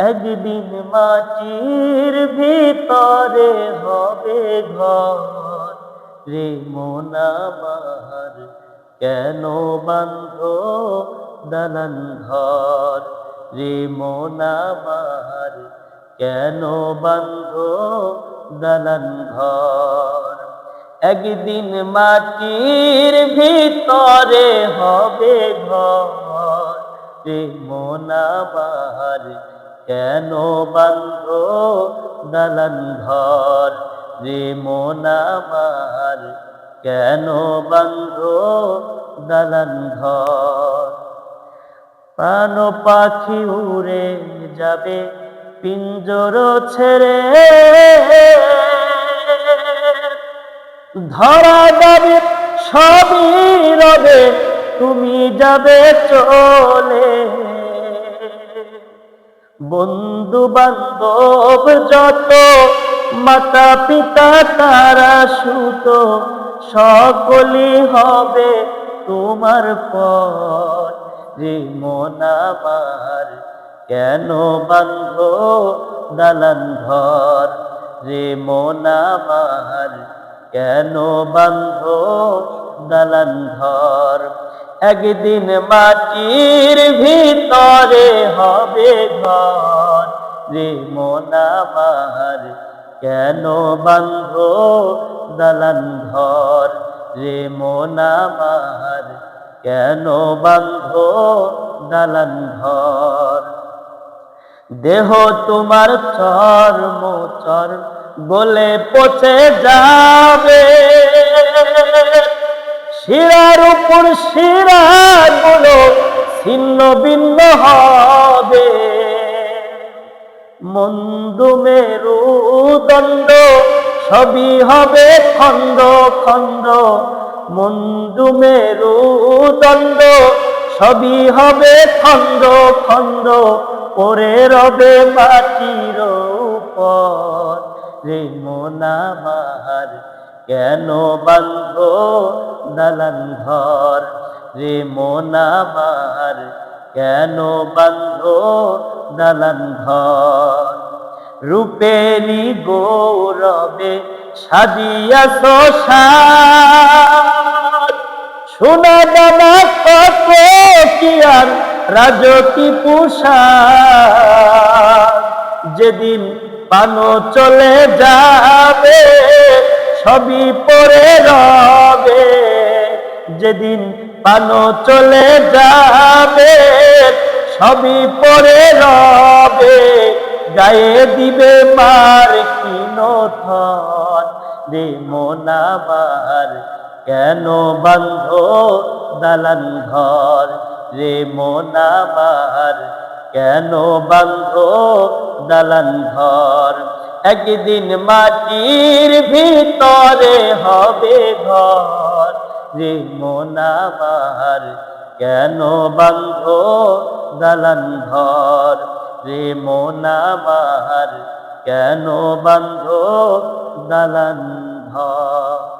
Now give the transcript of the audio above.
একদিন মাটির ভিতরে হবে ঘর। রে মন আমার কেন বাঁধো দালান ঘর? রে মন আমার কেন বাঁধো দালান ঘর? একদিন মাটির ভিতরে হবে ঘর। রে মন আমার কেন বাঁধো দালান ঘর? রে মন আমার কেন বাঁধো দালান ঘর? প্রাণ পাখি উড়ে যাবে পিঞ্জর ছেড়ে, ধরা যাবে সবই রবে, তুমি যাবে চলে। বন্ধু বান্ধব যত, মাতা পিতা তারা সুত, সকলই হবে তোমার পর। রে মন আমার কেন বাঁধো দালান ঘর? রে মন আমার কেন বাঁধো দালান ঘর? একদিন মাটির ভিতরে হবে ঘর। রে মন আমার কেন বাঁধো দালান ঘর? রে মন আমার কেন বাঁধো দালান ঘর? দেহ তোমার চর্ম চর্ম গলে পচে যাবে, শিরার উপর শিরাগুলো ছিন্ন ভিন্ন হবে। মন্দ মেরুদণ্ড সবই হবে খণ্ড খণ্ড। মন্দ মেরুদণ্ড সবই হবে খণ্ড খণ্ড। পড়ে রবে মাটির উপর। রে মন আমার কেন বাঁধো দালান ঘর? রে মন আমার কেন বাঁধো দালান ঘর? রূপেরই গৌরবে সাজিয়াছ সাজ, সোনা দানা কত কি আর রাজকী পোশাক। যেদিন পানো চলে যাবে সবই পরে রবে। যেদিন পানো চলে যাবে সবই পরে রবে। গায়ে দিবে মার কিনথন। রে মন আমার কেন বাঁধো দালান ঘর? রে মন আমার কেন বাঁধো দালান ঘর? একদিন মাটির ভিতরে হবে ঘর। রে মন আমার কেন বাঁধো দালান ঘর? রে মন আমার কেন বাঁধো দালান ঘর?